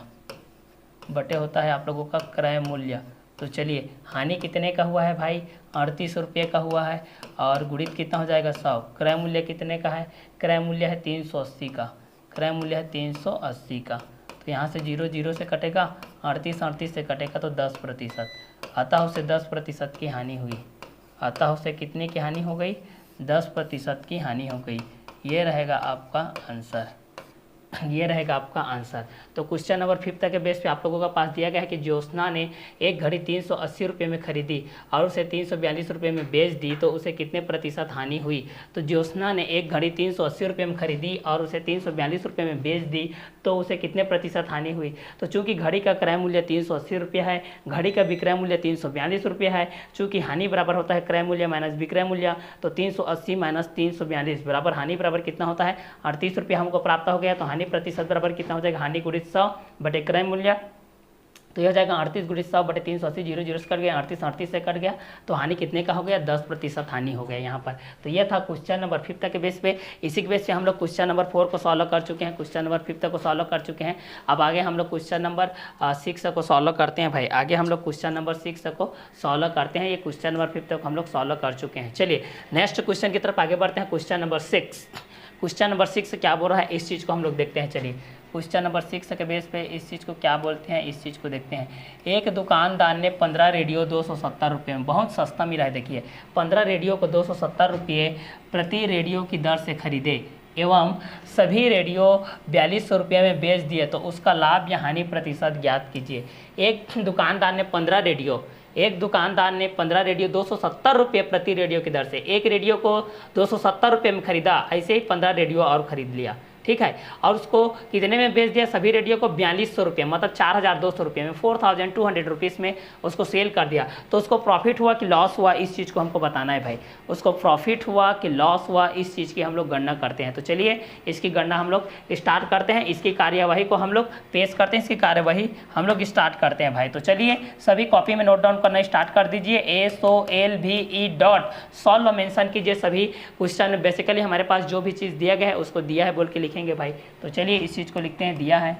बटे होता है आप लोगों का क्रय मूल्य। तो चलिए हानि कितने का हुआ है भाई, 38 रुपये का हुआ है, और गुणित कितना हो जाएगा 100। क्रय मूल्य कितने का है, क्रय मूल्य है 380 का, क्रय मूल्य है 380 का। तो यहाँ से 0 0 से कटेगा, 38 से कटेगा तो 10%, अतः उसे 10% की हानि हुई। अतः उसे कितने की हानि हो गई, 10% की हानि हो गई। ये रहेगा आपका आंसर, ये रहेगा आपका आंसर। तो क्वेश्चन नंबर 5 के बेस पे आप लोगों का पास दिया गया है कि ज्योत्सना ने एक घड़ी 380 रुपये में खरीदी और उसे 342 रुपये में बेच दी, तो उसे कितने प्रतिशत हानि हुई। तो ज्योत्सना ने एक घड़ी 380 रुपये में खरीदी और उसे 342 रुपये में बेच दी, तो उसे कितने प्रतिशत हानि हुई। तो चूंकि घड़ी का क्रय मूल्य 380 रुपये है, घड़ी का विक्रय मूल्य 342 रुपये है, चूंकि हानि बराबर होता है क्रय मूल्य माइनस विक्रय मूल्य, तो 380 माइनस 342 बराबर हानि बराबर कितना होता है, 38 रुपये हमको प्राप्त हो गया। तो हानि प्रतिशत बराबर कितना हो जाएगा, हानि गुणित 100 बटे क्रय मूल्य। तो यह हो जाएगा 38 गुणित 100 बटे 380, 0 0 से कट गया, 38 से कट गया, तो हानि कितने का हो गया, 10% हानि हो गया यहाँ पर। तो यह था क्वेश्चन नंबर 5 के बेस पे। इसी के बेस पे हम लोग क्वेश्चन नंबर 4 को सॉल्व कर चुके हैं, क्वेश्चन नंबर 5 को सॉल्व कर चुके हैं। अब आगे हम लोग क्वेश्चन नंबर 6 को सॉल्व करते हैं भाई। आगे हम लोग क्वेश्चन नंबर 6 को सॉल्व करते हैं। ये क्वेश्चन नंबर 5 को हम लोग सॉल्व कर चुके हैं। चलिए नेक्स्ट क्वेश्चन की तरफ आगे बढ़ते हैं। क्वेश्चन नंबर 6, क्वेश्चन नंबर 6 क्या बोल रहा है, इस चीज़ को हम लोग देखते हैं। चलिए क्वेश्चन नंबर 6 के बेस पे इस चीज़ को क्या बोलते हैं, इस चीज़ को देखते हैं। एक दुकानदार ने 15 रेडियो 270 रुपये में, बहुत सस्ता मिला है देखिए, 15 रेडियो को 270 रुपये प्रति रेडियो की दर से खरीदे एवं सभी रेडियो 4200 रुपये में बेच दिए, तो उसका लाभ या हानि प्रतिशत ज्ञात कीजिए। एक दुकानदार ने 15 रेडियो 270 रुपये प्रति रेडियो की दर से, एक रेडियो को 270 रुपये में खरीदा, ऐसे ही 15 रेडियो और खरीद लिया, ठीक है, और उसको कितने में बेच दिया, सभी रेडियो को 4200 रुपये, मतलब 4200 रुपये में, 4200 रुपीज़ में उसको सेल कर दिया। तो उसको प्रॉफिट हुआ कि लॉस हुआ, इस चीज़ को हमको बताना है भाई। उसको प्रॉफिट हुआ कि लॉस हुआ, इस चीज़ की हम लोग गणना करते हैं। तो चलिए इसकी गणना हम लोग स्टार्ट करते हैं, इसकी कार्यवाही को हम लोग पेश करते हैं, इसकी कार्यवाही हम लोग स्टार्ट करते हैं भाई। तो चलिए सभी कॉपी में नोट डाउन करना स्टार्ट कर दीजिए। SOLVE मेंशन कीजिए सभी क्वेश्चन। बेसिकली हमारे पास जो भी चीज़ दिया गया है उसको दिया है बोल के लिखेंगे भाई। तो चलिए इस चीज़ को लिखते हैं, दिया है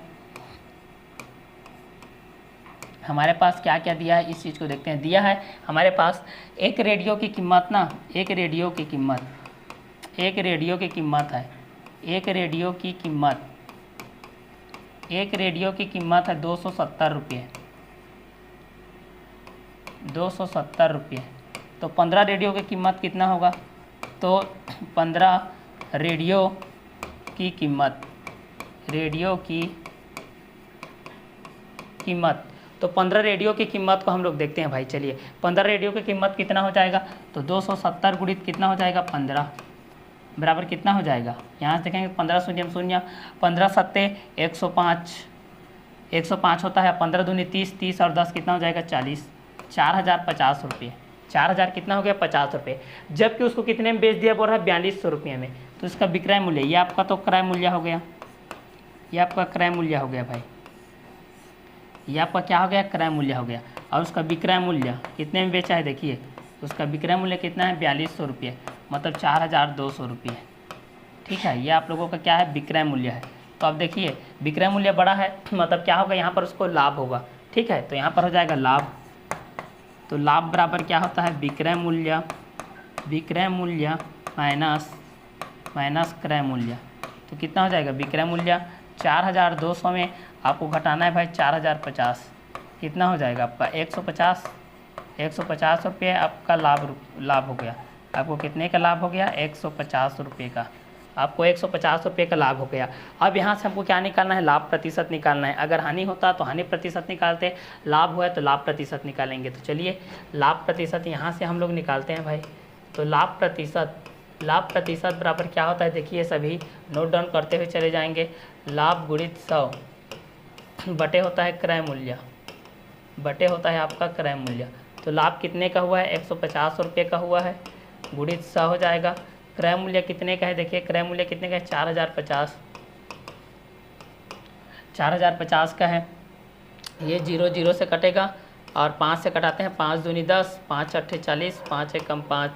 हमारे पास क्या क्या दिया है, इस चीज़ को देखते हैं। दिया है हमारे पास एक रेडियो की कीमत ना, एक रेडियो की कीमत है, एक रेडियो की कीमत है 270 रुपये, 270 रुपये। तो 15 रेडियो की कीमत कितना होगा, तो 15 रेडियो की कीमत, तो 15 रेडियो की कीमत को हम लोग देखते हैं भाई। चलिए 15 रेडियो की कीमत कितना हो जाएगा, तो 270 गुणित कितना हो जाएगा 15 बराबर कितना हो जाएगा, यहाँ से देखेंगे 15 शून्य शून्य, 15 सत्ते 105 होता है, 15 दूनी 30, 30 और 10 कितना हो जाएगा 40, 4050 रुपये, 4000 कितना हो गया 50 रुपये। जबकि उसको कितने में बेच दिया बोल रहा है 4200 रुपये में। तो इसका विक्रय मूल्य, ये आपका तो क्रय मूल्य हो गया, ये आपका क्रय मूल्य हो गया भाई, ये आपका क्या हो गया, क्रय मूल्य हो गया। और उसका विक्रय मूल्य कितने में बेचा है, देखिए उसका विक्रय मूल्य कितना है 4200 रुपये, मतलब 4200 रुपये, ठीक है। ये आप लोगों का क्या है, विक्रय मूल्य है। तो अब देखिए विक्रय मूल्य बड़ा है, मतलब क्या होगा, यहाँ पर उसको लाभ होगा, ठीक है। तो यहाँ पर हो जाएगा लाभ। तो लाभ बराबर क्या होता है, विक्रय मूल्य माइनस क्रय मूल्य। तो कितना हो जाएगा, विक्रय मूल्य 4200 में आपको घटाना है भाई 4050, कितना हो जाएगा आपका 150 रुपये आपका लाभ हो गया। आपको कितने का लाभ हो गया, 150 रुपये का। आपको 150 रुपये का लाभ हो गया। अब यहाँ से हमको क्या निकालना है, लाभ प्रतिशत निकालना है। अगर हानि होता तो हानि प्रतिशत निकालते, लाभ हुआ तो लाभ प्रतिशत निकालेंगे। तो चलिए लाभ प्रतिशत यहाँ से हम लोग निकालते हैं भाई। तो लाभ प्रतिशत बराबर क्या होता है, देखिए सभी नोट डाउन करते हुए चले जाएंगे। लाभ गुणित 100 बटे होता है क्रय मूल्य, बटे होता है आपका क्रय मूल्य। तो लाभ कितने का हुआ है, 150 रुपये का हुआ है, गुणित 100 हो जाएगा। क्रय मूल्य कितने का है, देखिए क्रय मूल्य कितने का है, 4050 का है। ये 0 0 से कटेगा और 5 से कटाते हैं, 5 दूनी 10, 5 8 40, 5 एकम 5,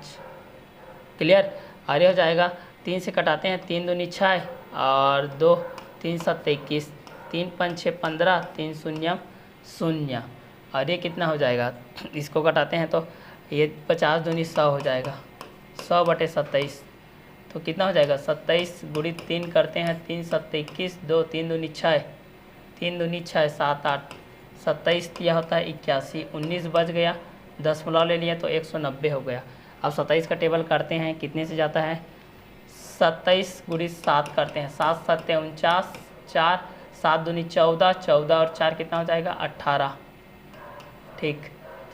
क्लियर। और ये हो जाएगा 3 से कटाते हैं, 3 दूनी 6 और 2 3 7 21, 3 5 6 15, 3 0 0 और ये कितना हो जाएगा, इसको कटाते हैं तो ये 50 दूनी 100 हो जाएगा, 100 बटे 27। तो कितना हो जाएगा, 27 गुणित 3 करते हैं, 3 7 21, 2 3 दूनी 6, 3 दूनी 6 7 8, 27 यह होता है 81, 19 बच गया, दशमलव ले लिया तो 190 हो गया। अब 27 का टेबल करते हैं, कितने से जाता है, 27 गुणित 7 करते हैं, 7 7 49, 4 7 दूनी 14, 14 और 4 कितना हो जाएगा, 18, ठीक,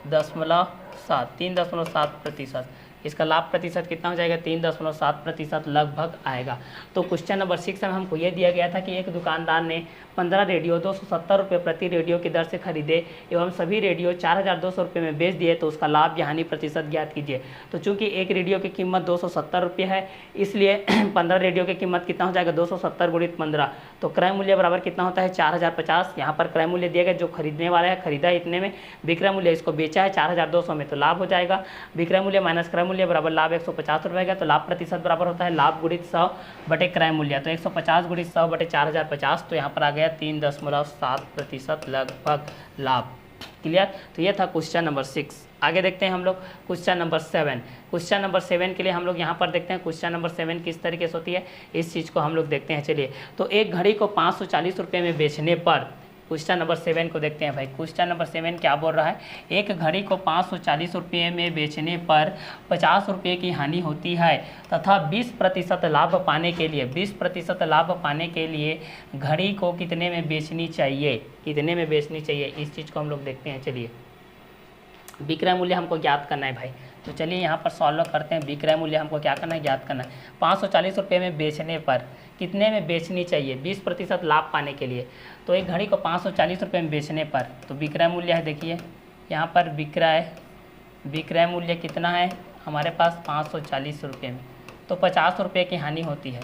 3.7%। इसका लाभ प्रतिशत कितना हो जाएगा, 3.7% लगभग आएगा। तो क्वेश्चन नंबर 6 में हमको ये दिया गया था कि एक दुकानदार ने 15 रेडियो 270 रुपये प्रति रेडियो की दर से खरीदे एवं सभी रेडियो 4200 रुपये में बेच दिए, तो उसका लाभ या हानि प्रतिशत ज्ञात कीजिए। तो चूंकि एक रेडियो की कीमत 270 रुपये है, इसलिए 15 रेडियो की कीमत कितना हो जाएगा, 270 गुणित 15। तो क्रय मूल्य बराबर कितना होता है, 4050। यहाँ पर क्रय मूल्य दिया गया, जो खरीदने वाला है खरीदा है इतने में, विक्रय मूल्य इसको बेचा है 4200 में, तो लाभ हो जाएगा। विक्रय मूल्य माइनस क्रय मूल्य बराबर लाभ 150 रुपये का। तो लाभ प्रतिशत बराबर होता है लाभ गुणित 100 बटे क्रय मूल्य। तो 150 गुणित 100 बटे 4050, तो यहाँ पर आ गया 3.7% लगभग लाभ, क्लियर। तो ये था क्वेश्चन नंबर 6। आगे देखते हैं हम लोग क्वेश्चन नंबर 7। क्वेश्चन नंबर 7 के लिए हम लोग यहाँ पर देखते हैं क्वेश्चन नंबर 7 किस तरीके से होती है, इस चीज़ को हम लोग देखते हैं। चलिए, तो एक घड़ी को 540 रुपये में बेचने पर, क्वेश्चन नंबर 7 को देखते हैं भाई। क्वेश्चन नंबर 7 क्या बोल रहा है, एक घड़ी को 540 रुपये में बेचने पर 50 रुपये की हानि होती है तथा 20% लाभ पाने के लिए 20% लाभ पाने के लिए घड़ी को कितने में बेचनी चाहिए, कितने में बेचनी चाहिए, इस चीज़ को हम लोग देखते हैं। चलिए, विक्रय मूल्य हमको ज्ञात करना है भाई। तो चलिए यहाँ पर सॉल्व करते हैं। विक्रय मूल्य हमको क्या करना है, ज्ञात करना है। 540 रुपये में बेचने पर कितने में बेचनी चाहिए, 20% लाभ पाने के लिए। तो एक घड़ी को 540 रुपये में बेचने पर, तो विक्रय मूल्य है, देखिए यहाँ पर विक्रय मूल्य कितना है हमारे पास, 540 रुपये में। तो 50 रुपये की हानि होती है,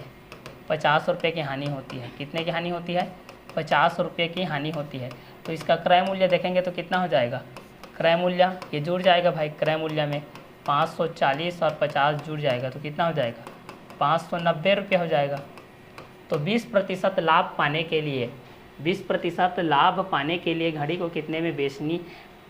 50 रुपये की हानि होती है। कितने की हानि होती है, 50 रुपये की हानि होती है। तो इसका क्रय मूल्य देखेंगे तो कितना हो जाएगा, क्रय मूल्य ये जुड़ जाएगा भाई, क्रय मूल्य में 540 और 50 जुड़ जाएगा, तो कितना हो जाएगा, 590 रुपये हो जाएगा। तो 20% लाभ पाने के लिए 20% लाभ पाने के लिए घड़ी को कितने में बेचनी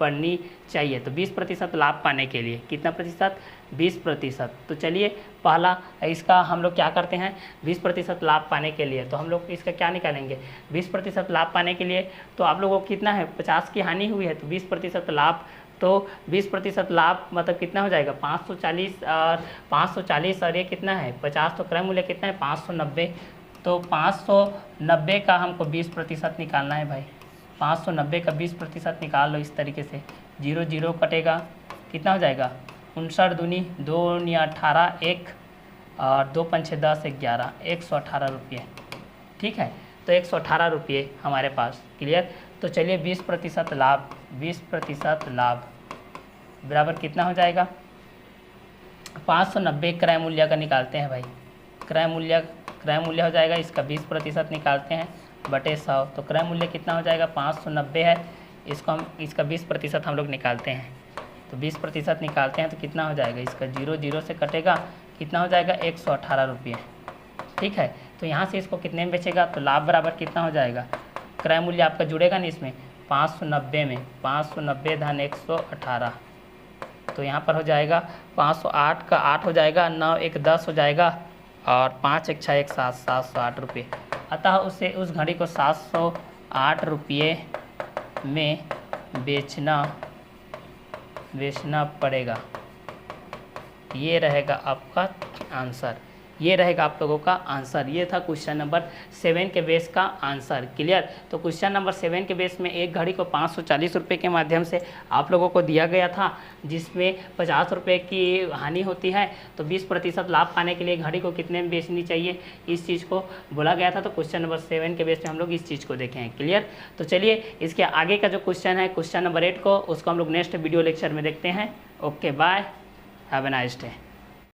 पड़नी चाहिए। तो 20% लाभ पाने के लिए कितना प्रतिशत, 20%। तो चलिए पहला इसका हम लोग क्या करते हैं, 20% लाभ पाने के लिए तो हम लोग इसका क्या निकालेंगे, 20% लाभ पाने के लिए तो आप लोगों को कितना है, 50 की हानि हुई है, तो 20% लाभ, तो 20% लाभ मतलब कितना हो जाएगा, 540 और ये कितना है 50, तो क्रय मूल्य कितना है 590। तो 590 का हमको 20% निकालना है भाई। 590 का 20% निकाल लो इस तरीके से, 0 0 कटेगा, कितना हो जाएगा, 59 दूनी 2 या 18, 1 और 2 5 10 11, 118 रुपये, ठीक है। तो 118 रुपये हमारे पास, क्लियर। तो चलिए 20% लाभ, 20% लाभ बराबर कितना हो जाएगा, 590 क्रय मूल्य का निकालते हैं भाई। क्रय मूल्य हो जाएगा, इसका 20% निकालते हैं बटे 100, तो क्रय मूल्य कितना हो जाएगा, 590 है, इसको हम इसका 20% हम लोग निकालते हैं। तो 20% निकालते हैं तो कितना हो जाएगा, इसका 0 0 से कटेगा, कितना हो जाएगा 118 रुपये, ठीक है। तो यहाँ से इसको कितने में बेचेगा, तो लाभ बराबर कितना हो जाएगा, क्रय मूल्य आपका जुड़ेगा नहीं इसमें, 590 में 590 धन 118, तो यहाँ पर हो जाएगा 508 का 8 हो जाएगा, 9 1 10 हो जाएगा और 5 1 6 1 7, 708 रुपये। अतः उसे उस घड़ी को 708 रुपये में बेचना पड़ेगा। ये रहेगा आपका आंसर, ये रहेगा आप लोगों का आंसर। ये था क्वेश्चन नंबर 7 के बेस का आंसर। क्लियर। तो क्वेश्चन नंबर 7 के बेस में एक घड़ी को 540 रुपये के माध्यम से आप लोगों को दिया गया था, जिसमें 50 रुपये की हानि होती है, तो 20% लाभ पाने के लिए घड़ी को कितने में बेचनी चाहिए, इस चीज़ को बोला गया था। तो क्वेश्चन नंबर 7 के बेस में हम लोग इस चीज़ को देखे हैं। क्लियर। तो चलिए इसके आगे का जो क्वेश्चन है क्वेश्चन नंबर 8 को, उसको हम लोग नेक्स्ट वीडियो लेक्चर में देखते हैं। Okay bye, have a nice day.